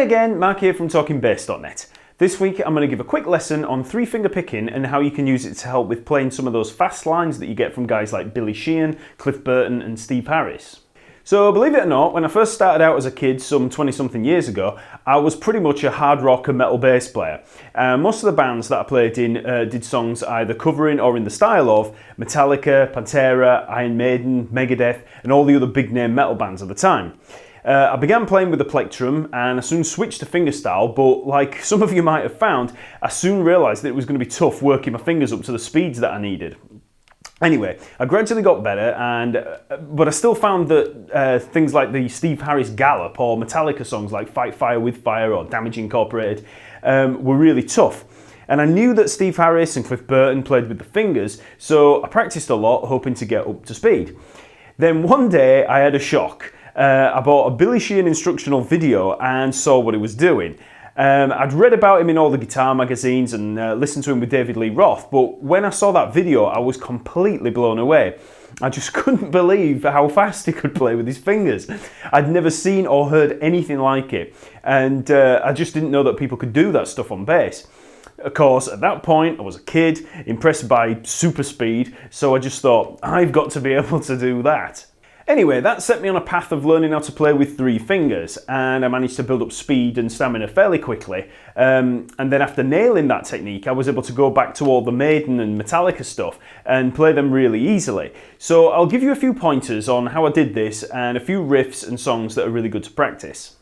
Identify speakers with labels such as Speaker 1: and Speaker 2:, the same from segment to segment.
Speaker 1: again, Mark here from TalkingBass.net. This week I'm going to give a quick lesson on three-finger picking and how you can use it to help with playing some of those fast lines that you get from guys like Billy Sheehan, Burton and Steve Harris. So believe it or not, when I first started out as a kid some 20-something years ago, I was pretty much a hard rock and metal bass player. Most of the bands that I played in did songs either covering or in the style of Metallica, Pantera, Iron Maiden, Megadeth and all the other big name metal bands at the time. I began playing with the plectrum and I soon switched to fingerstyle, but like some of you might have found, I soon realised that it was going to be tough working my fingers up to the speeds that I needed. Anyway, I gradually got better, but I still found that things like the Steve Harris Gallop or Metallica songs like Fight Fire with Fire or Damage Incorporated were really tough. And I knew that Steve Harris and Burton played with the fingers, so I practiced a lot, hoping to get up to speed. Then one day I had a shock. I bought a Billy Sheehan instructional video and saw what he was doing. I'd read about him in all the guitar magazines and listened to him with David Lee Roth, but when I saw that video I was completely blown away. I just couldn't believe how fast he could play with his fingers. I'd never seen or heard anything like it, and I just didn't know that people could do that stuff on bass. Of course, at that point I was a kid, impressed by super speed, so I just thought, I've got to be able to do that. Anyway, that set me on a path of learning how to play with three fingers, and I managed to build up speed and stamina fairly quickly. And then after nailing that technique, I was able to go back to all the Maiden and Metallica stuff and play them really easily. So I'll give you a few pointers on how I did this and a few riffs and songs that are really good to practice.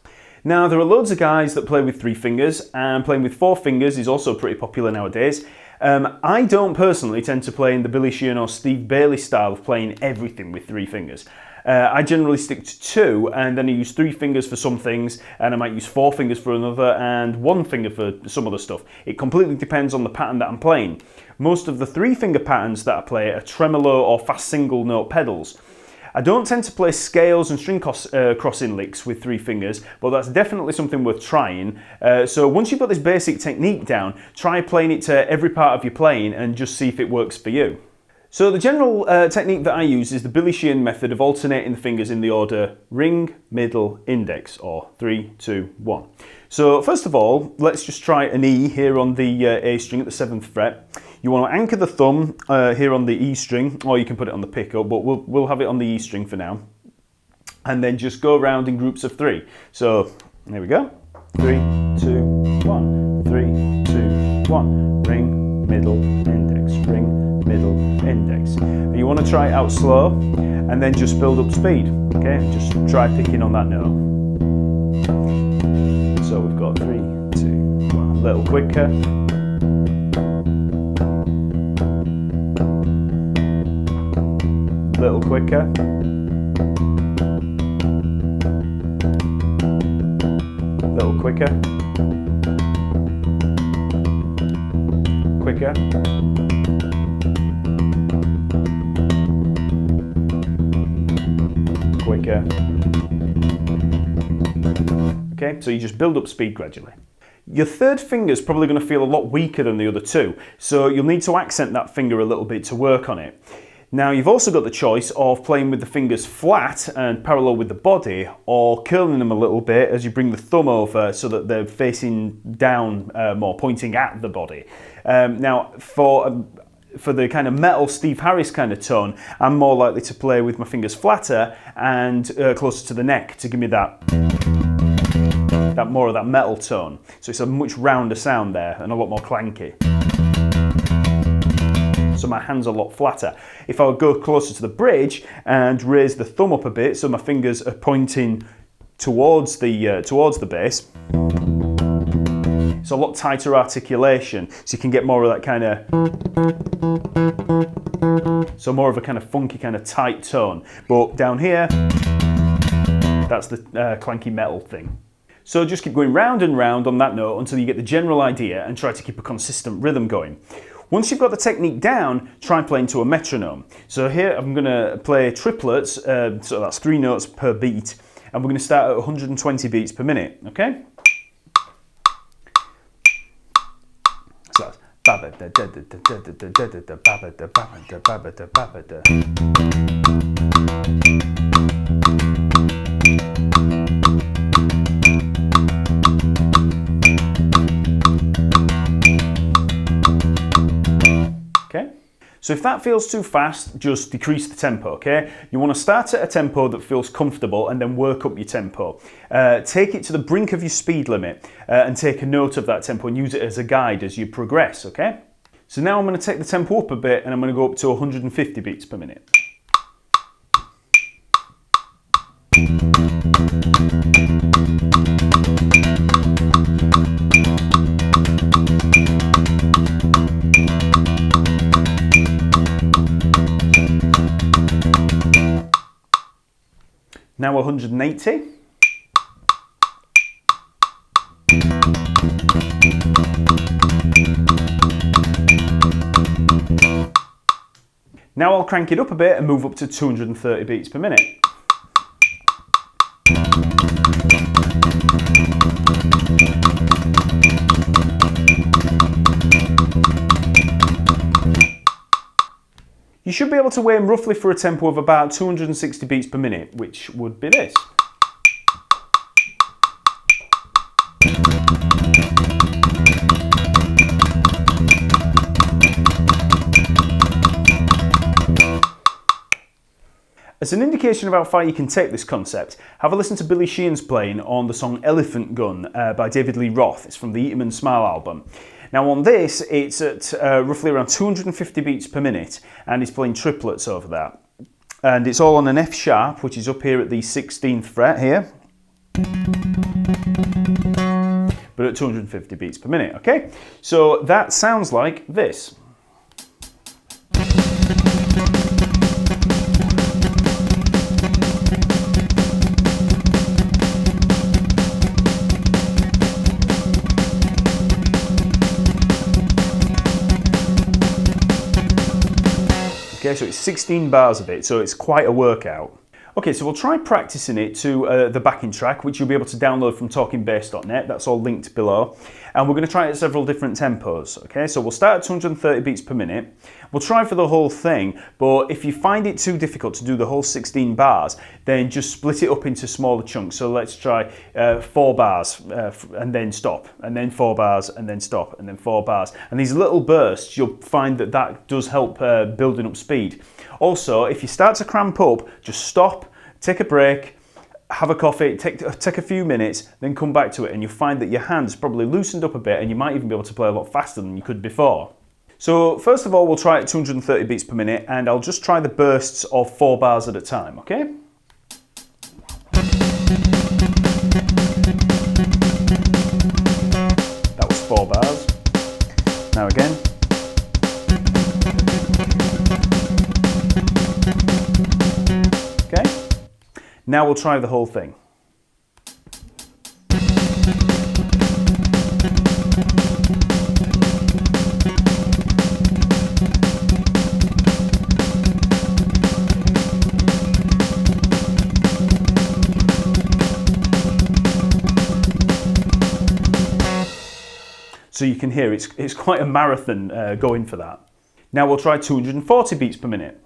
Speaker 1: Now, there are loads of guys that play with three fingers, and playing with four fingers is also pretty popular nowadays. I don't personally tend to play in the Billy Sheehan or Steve Bailey style of playing everything with three fingers. I generally stick to two, and then I use three fingers for some things, and I might use four fingers for another, and one finger for some other stuff. It completely depends on the pattern that I'm playing. Most of the three finger patterns that I play are tremolo or fast single note pedals. I don't tend to play scales and string crossing licks with three fingers, but that's definitely something worth trying. So once you've got this basic technique down, try playing it to every part of your playing and just see if it works for you. So the general technique that I use is the Billy Sheehan method of alternating the fingers in the order ring, middle, index, or 3, 2, 1. So first of all, let's just try an E here on the A string at the 7th fret. You want to anchor the thumb here on the E string, or you can put it on the pickup, but we'll have it on the E string for now. And then just go around in groups of 3. So there we go. 3, 2, 1. 3, 2, 1. Ring, middle, index, ring, middle, index. And you want to try it out slow and then just build up speed. Okay, just try picking on that note. So we've got 3, 2, 1. A little quicker. Little quicker. Little quicker. Quicker. Quicker. Okay, so you just build up speed gradually. Your third finger is probably going to feel a lot weaker than the other two, so you'll need to accent that finger a little bit to work on it. Now, you've also got the choice of playing with the fingers flat and parallel with the body, or curling them a little bit as you bring the thumb over so that they're facing down more, pointing at the body. Now, for the kind of metal Steve Harris kind of tone, I'm more likely to play with my fingers flatter and closer to the neck to give me that more of that metal tone. So it's a much rounder sound there and a lot more clanky. So my hand's a lot flatter. If I would go closer to the bridge and raise the thumb up a bit so my fingers are pointing towards the bass, it's a lot tighter articulation, so you can get more of that kind of, so more of a kind of funky kind of tight tone. But down here, that's the clanky metal thing. So just keep going round and round on that note until you get the general idea and try to keep a consistent rhythm going. Once you've got the technique down, try playing to a metronome. So here I'm going to play triplets, so that's 3 notes per beat, and we're going to start at 120 beats per minute, okay? So that's So if that feels too fast, just decrease the tempo, okay? You want to start at a tempo that feels comfortable and then work up your tempo. Take it to the brink of your speed limit and take a note of that tempo and use it as a guide as you progress, okay? So now I'm going to take the tempo up a bit and I'm going to go up to 150 beats per minute. Now 180. Now I'll crank it up a bit and move up to 230 beats per minute. You should be able to aim roughly for a tempo of about 260 beats per minute, which would be this. As an indication of how far you can take this concept, have a listen to Billy Sheehan's playing on the song Elephant Gun by David Lee Roth. It's from the Eat 'em and Smile album. Now on this, it's at roughly around 250 beats per minute, and he's playing triplets over that. And it's all on an F sharp, which is up here at the 16th fret here. But at 250 beats per minute, okay? So that sounds like this. Okay, so it's 16 bars of it, so it's quite a workout. Okay, so we'll try practicing it to the backing track, which you'll be able to download from talkingbass.net. That's all linked below. And we're going to try it at several different tempos. Okay, so we'll start at 230 beats per minute. We'll try for the whole thing, but if you find it too difficult to do the whole 16 bars, then just split it up into smaller chunks. So let's try 4 bars and then stop, and then 4 bars and then stop, and then 4 bars. And these little bursts, you'll find that that does help building up speed. Also, if you start to cramp up, just stop, take a break, have a coffee, take a few minutes, then come back to it, and you'll find that your hand's probably loosened up a bit and you might even be able to play a lot faster than you could before. So first of all, we'll try at 230 beats per minute, and I'll just try the bursts of 4 bars at a time, okay? That was 4 bars. Now again. Okay? Now we'll try the whole thing. So you can hear it's quite a marathon going for that. Now we'll try 240 beats per minute.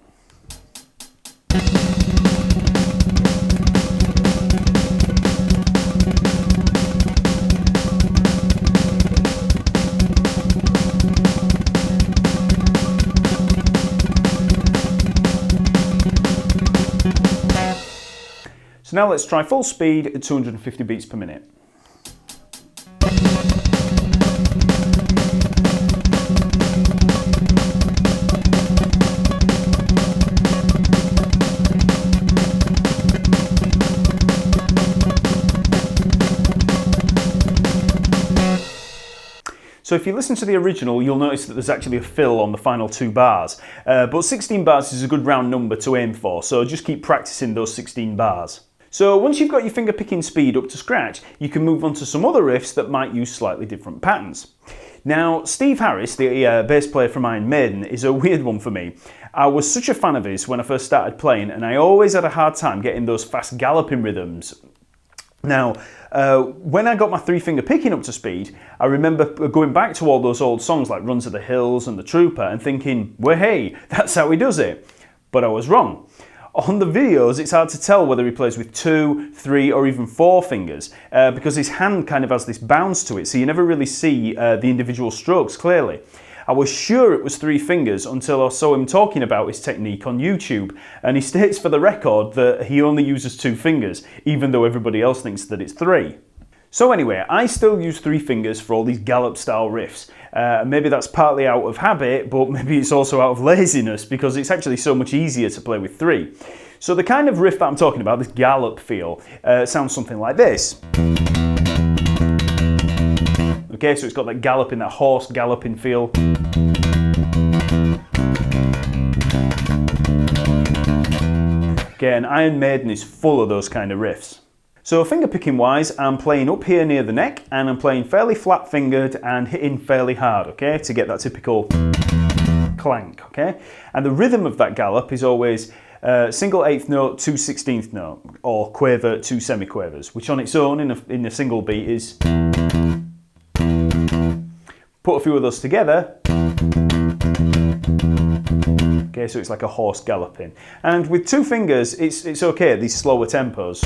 Speaker 1: So now let's try full speed at 250 beats per minute. So if you listen to the original, you'll notice that there's actually a fill on the final 2 bars. But 16 bars is a good round number to aim for, so just keep practicing those 16 bars. So once you've got your finger picking speed up to scratch, you can move on to some other riffs that might use slightly different patterns. Now, Steve Harris, the bass player from Iron Maiden, is a weird one for me. I was such a fan of his when I first started playing, and I always had a hard time getting those fast galloping rhythms. Now, when I got my 3-finger picking up to speed, I remember going back to all those old songs like Run to the Hills and The Trooper and thinking, well, hey, that's how he does it. But I was wrong. On the videos, it's hard to tell whether he plays with 2, 3 or even 4 fingers because his hand kind of has this bounce to it, so you never really see the individual strokes clearly. I was sure it was 3 fingers until I saw him talking about his technique on YouTube, and he states for the record that he only uses 2 fingers, even though everybody else thinks that it's 3. So anyway, I still use 3 fingers for all these gallop style riffs. Maybe that's partly out of habit, but maybe it's also out of laziness, because it's actually so much easier to play with 3. So the kind of riff that I'm talking about, this gallop feel, sounds something like this. Okay, so it's got that galloping, that horse galloping feel. Okay, and Iron Maiden is full of those kind of riffs. So fingerpicking wise, I'm playing up here near the neck, and I'm playing fairly flat fingered and hitting fairly hard, okay, to get that typical clank, okay? And the rhythm of that gallop is always single 8th note, 2 16th note, or quaver, 2 semiquavers, which on its own in a single beat is. Put a few of those together. Okay, so it's like a horse galloping. And with 2 fingers, it's okay at these slower tempos.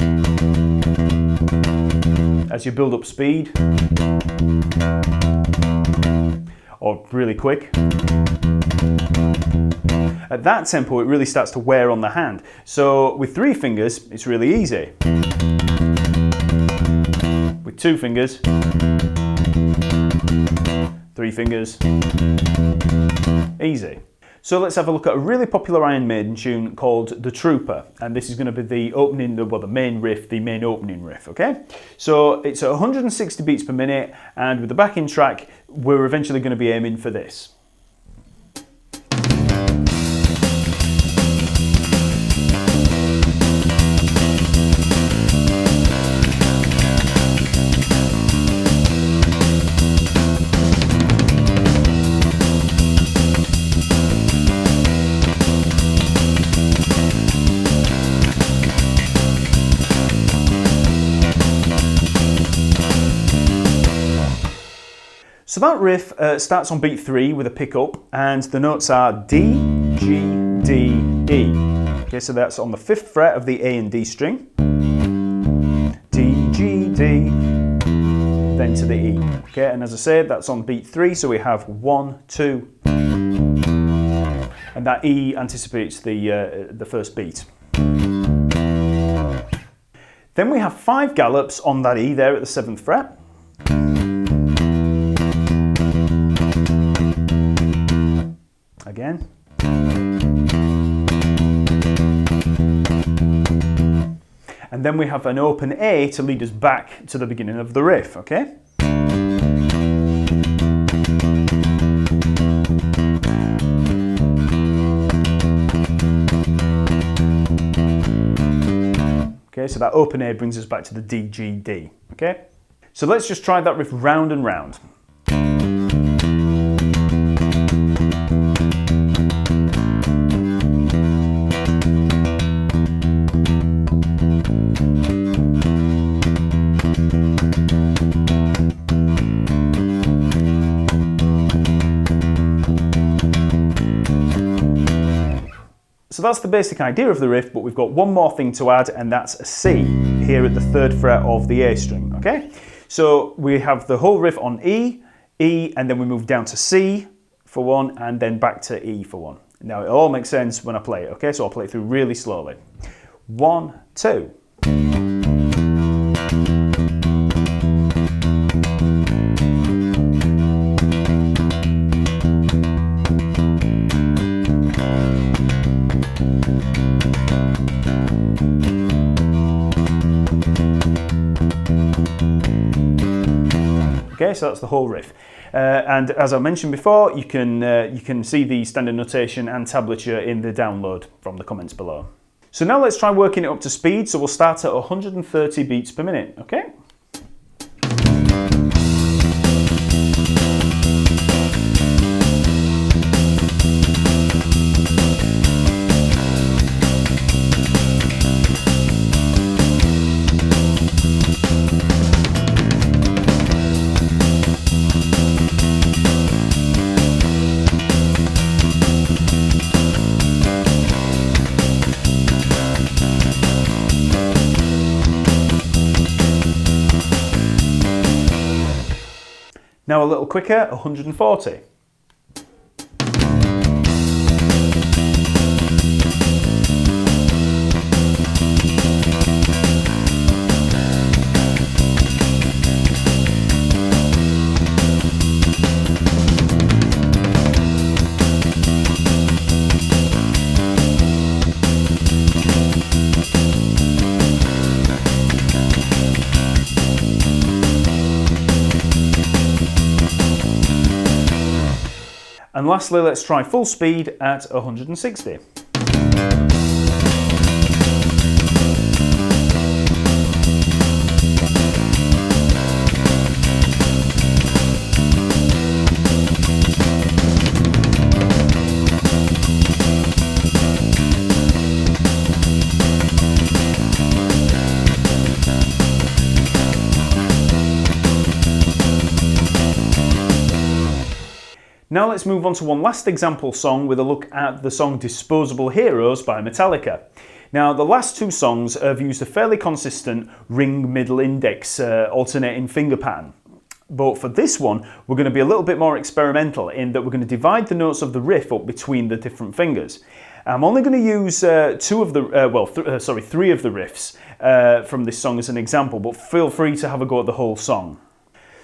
Speaker 1: As you build up speed, or really quick, at that tempo it really starts to wear on the hand. So with 3 fingers, it's really easy. With 2 fingers, 3 fingers, easy. So let's have a look at a really popular Iron Maiden tune called The Trooper, and this is going to be the opening, the main riff, the main opening riff, okay? So it's at 160 beats per minute, and with the backing track, we're eventually going to be aiming for this. So that riff starts on beat 3 with a pickup, and the notes are D, G, D, E. Okay, so that's on the 5th fret of the A and D string. D, G, D, then to the E. Okay, and as I said, that's on beat 3, so we have 1, 2, and that E anticipates the first beat. Then we have 5 gallops on that E there at the 7th fret. Again. And then we have an open A to lead us back to the beginning of the riff, okay? Okay, so that open A brings us back to the D, G, D, okay? So let's just try that riff round and round. So that's the basic idea of the riff, but we've got one more thing to add, and that's a C here at the 3rd fret of the A string, okay? So we have the whole riff on E, E, and then we move down to C for 1, and then back to E for 1. Now it all makes sense when I play it, okay? So I'll play it through really slowly. 1, 2. Okay, so that's the whole riff. And as I mentioned before, you can see the standard notation and tablature in the download from the comments below. So now let's try working it up to speed. So we'll start at 130 beats per minute, okay? Now a little quicker, 140. And lastly, let's try full speed at 160. Now let's move on to one last example song with a look at the song Disposable Heroes by Metallica. Now the last two songs have used a fairly consistent ring middle index alternating finger pattern. But for this one, we're going to be a little bit more experimental in that we're going to divide the notes of the riff up between the different fingers. I'm only going to use three of the riffs from this song as an example, but feel free to have a go at the whole song.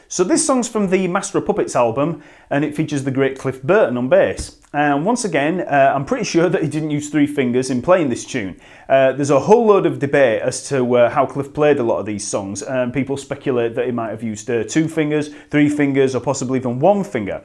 Speaker 1: So this song's from the Master of Puppets album, and it features the great Cliff Burton on bass. And once again, I'm pretty sure that he didn't use three fingers in playing this tune. There's a whole load of debate as to how Cliff played a lot of these songs, and people speculate that he might have used 2 fingers, 3 fingers, or possibly even 1 finger.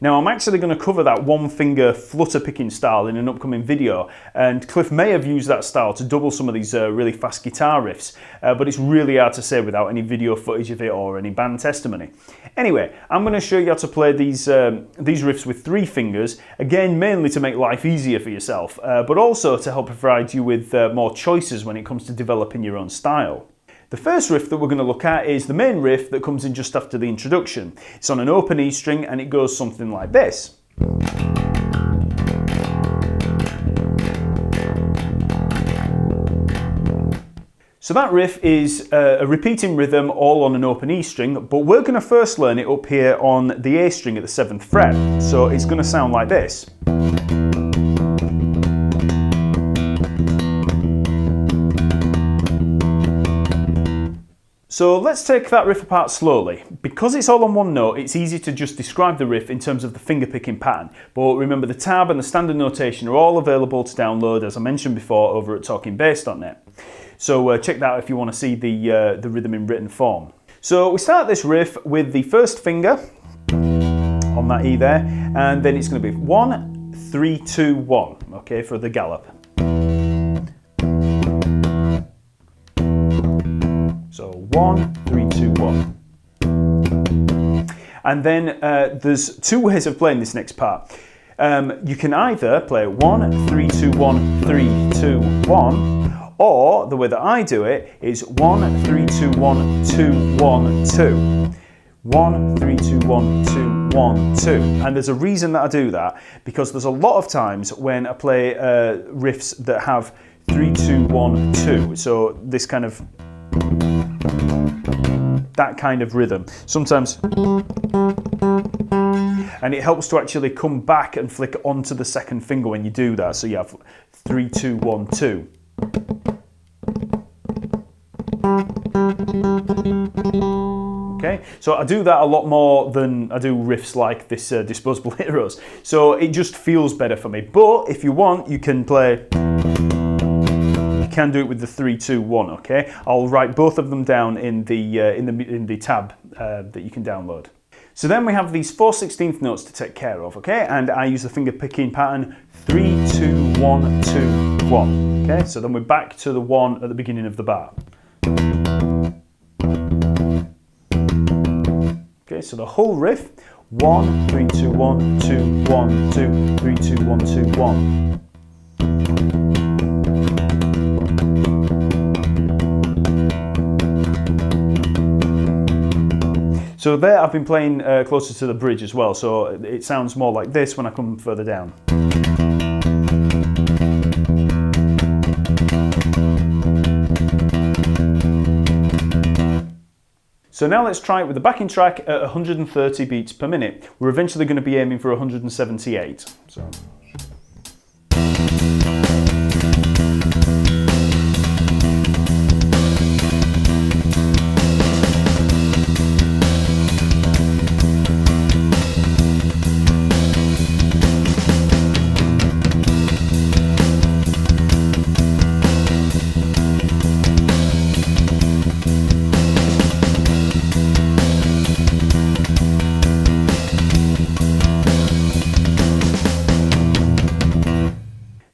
Speaker 1: Now I'm actually going to cover that 1 finger flutter picking style in an upcoming video, and Cliff may have used that style to double some of these really fast guitar riffs, but it's really hard to say without any video footage of it or any band testimony. Anyway, I'm going to show you how to play these riffs with 3 fingers, again mainly to make life easier for yourself, but also to help provide you with more choices when it comes to developing your own style. The first riff that we're going to look at is the main riff that comes in just after the introduction. It's on an open E string and it goes something like this. So that riff is a repeating rhythm all on an open E string, but we're going to first learn it up here on the A string at the 7th fret. So it's going to sound like this. So let's take that riff apart slowly. Because it's all on one note, it's easy to just describe the riff in terms of the finger picking pattern. But remember, the tab and the standard notation are all available to download, as I mentioned before, over at talkingbass.net. So check that out if you want to see the rhythm in written form. So we start this riff with the first finger on that E there, and then it's going to be 1, 3, 2, 1, okay, for the gallop. So 1, 3, 2, 1. And then there's 2 ways of playing this next part. You can either play 1, 3, 2, 1, 3, 2, 1, or the way that I do it is 1, 3, 2, 1, 2, 1, 2. 1, 3, 2, 1, 2, 1, 2. And there's a reason that I do that, because there's a lot of times when I play riffs that have 3, 2, 1, 2. So this kind of that kind of rhythm sometimes, and it helps to actually come back and flick onto the second finger when you do that. So you have 3, 2, 1, 2. Okay, so I do that a lot more than I do riffs like this Disposable Heroes. So it just feels better for me. But if you want, you can play. Can do it with the 3, 2, 1. Okay, I'll write both of them down in the tab that you can download. So then we have these 4/16 notes to take care of. Okay, and I use the finger picking pattern 3, 2, 1, 2, 1. Okay, so then we're back to the 1 at the beginning of the bar. Okay, so the whole riff: 1, 3, 2, 1, 2, 1, 2, 3, 2, 1, 2, 1. So there I've been playing closer to the bridge as well, so it sounds more like this when I come further down. So now let's try it with the backing track at 130 beats per minute. We're eventually going to be aiming for 178.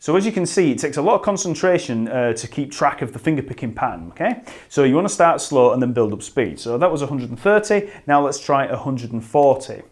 Speaker 1: So as you can see, it takes a lot of concentration to keep track of the fingerpicking pattern, okay? So you want to start slow and then build up speed. So that was 130, now let's try 140.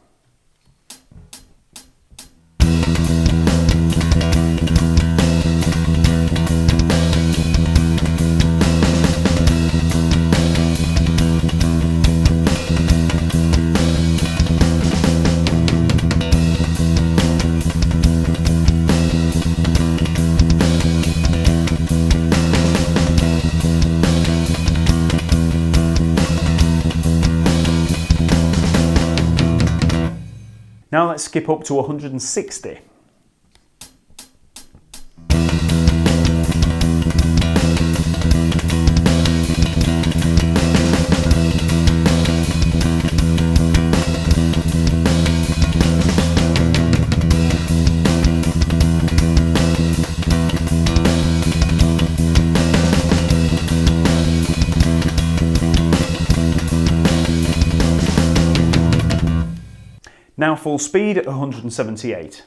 Speaker 1: Now let's skip up to 160. Now full speed at 178.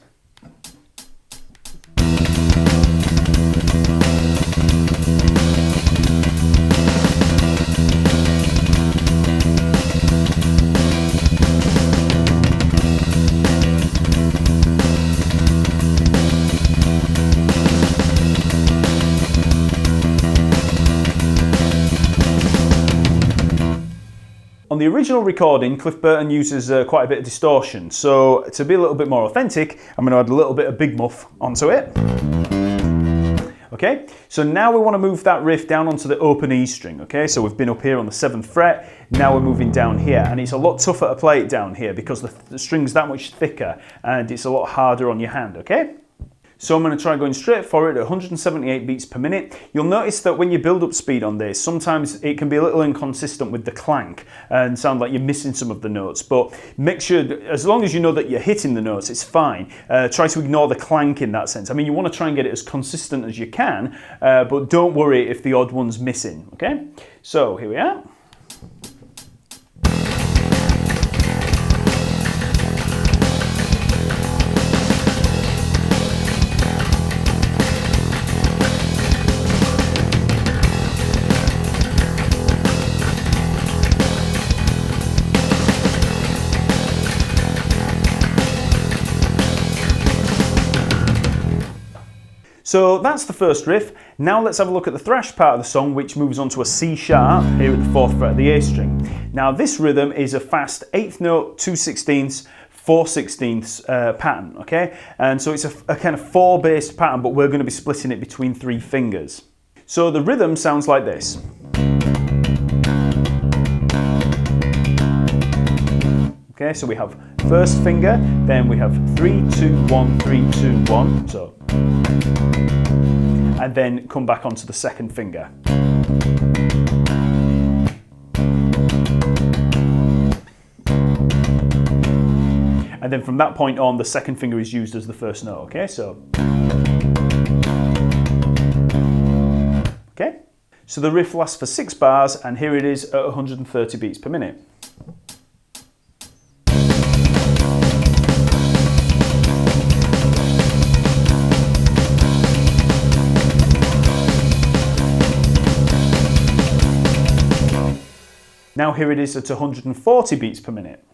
Speaker 1: On the original recording, Cliff Burton uses quite a bit of distortion, so to be a little bit more authentic, I'm going to add a little bit of big muff onto it. Okay, so now we want to move that riff down onto the open E string, okay? So we've been up here on the 7th fret, now we're moving down here, and it's a lot tougher to play it down here because the string's that much thicker and it's a lot harder on your hand, okay? So I'm going to try going straight for it at 178 beats per minute. You'll notice that when you build up speed on this, sometimes it can be a little inconsistent with the clank and sound like you're missing some of the notes. But make sure, as long as you know that you're hitting the notes, it's fine. Try to ignore the clank in that sense. I mean, you want to try and get it as consistent as you can, but don't worry if the odd one's missing, okay? So here we are. So that's the first riff. Now let's have a look at the thrash part of the song, which moves on to a C sharp here at the 4th fret of the A string. Now this rhythm is a fast 8th note, 2/16, 4/16 pattern, okay? And so it's a kind of 4-based pattern, but we're going to be splitting it between 3 fingers. So the rhythm sounds like this. Okay, so we have first finger, then we have 3, 2, 1, 3, 2, 1, so, and then come back onto the second finger. And then from that point on, the second finger is used as the first note, okay, so. Okay, so the riff lasts for 6 bars, and here it is at 130 beats per minute. Now here it is at 140 beats per minute.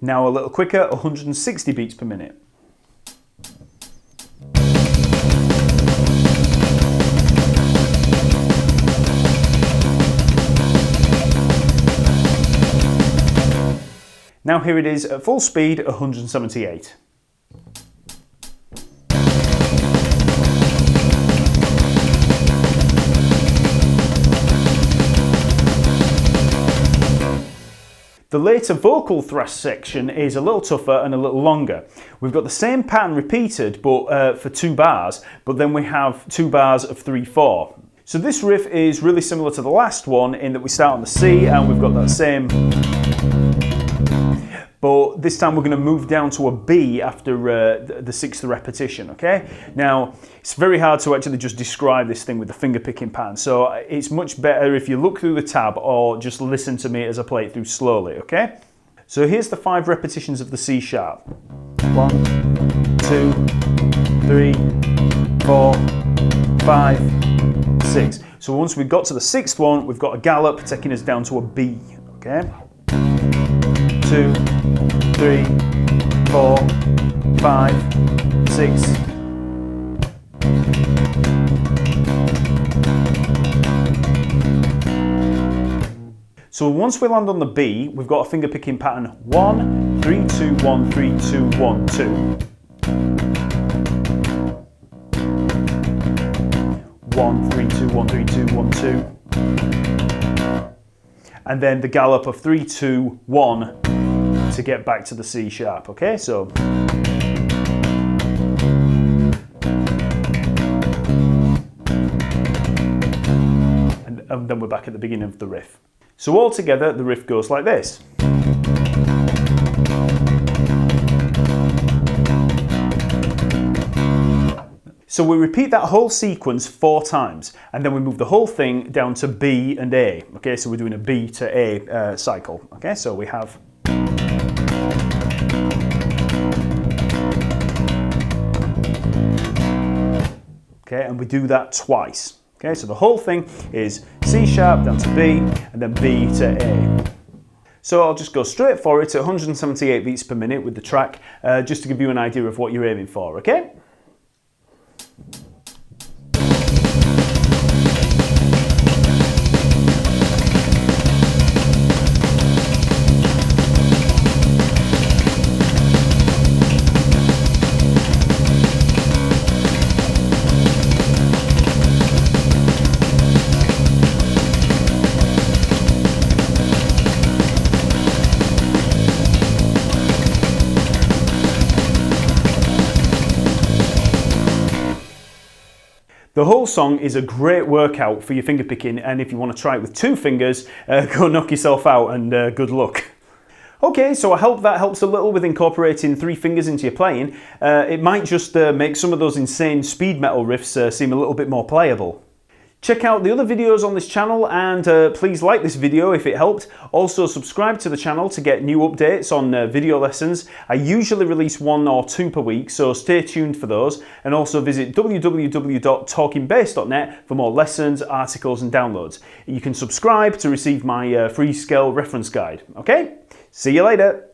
Speaker 1: Now a little quicker, 160 beats per minute. Now here it is at full speed, 178. The later vocal thrash section is a little tougher and a little longer. We've got the same pattern repeated, but for 2 bars, but then we have 2 bars of 3/4. So this riff is really similar to the last one in that we start on the C and we've got that same. but this time we're going to move down to a B after the 6th repetition, okay? Now, it's very hard to actually just describe this thing with the finger picking pattern, so it's much better if you look through the tab or just listen to me as I play it through slowly, okay? So here's the 5 repetitions of the C sharp. 1, 2, 3, 4, 5, 6. So once we've got to the 6th one, we've got a gallop taking us down to a B, okay? 2, 3, 4, 5, 6. So once we land on the B, we've got a finger picking pattern 1, 3, 2, 1, 3, 2, 1, 2. 1, 3, 2, 1, 3, 2, 1, 2. And then the gallop of 3, 2, 1 to get back to the C sharp, okay? So. And then we're back at the beginning of the riff. So all together, the riff goes like this. So we repeat that whole sequence 4 times, and then we move the whole thing down to B and A. Okay, so we're doing a B to A cycle. Okay, so we have. Okay, and we do that twice. Okay, so the whole thing is C sharp down to B, and then B to A. So I'll just go straight for it at 178 beats per minute with the track, just to give you an idea of what you're aiming for, okay? The whole song is a great workout for your finger picking, and if you want to try it with 2 fingers, go knock yourself out and good luck. Okay, so I hope that helps a little with incorporating 3 fingers into your playing. It might just make some of those insane speed metal riffs seem a little bit more playable. Check out the other videos on this channel, and please like this video if it helped. Also subscribe to the channel to get new updates on video lessons. I usually release 1 or 2 per week, so stay tuned for those. And also visit www.talkingbass.net for more lessons, articles and downloads. You can subscribe to receive my free scale reference guide. Okay? See you later.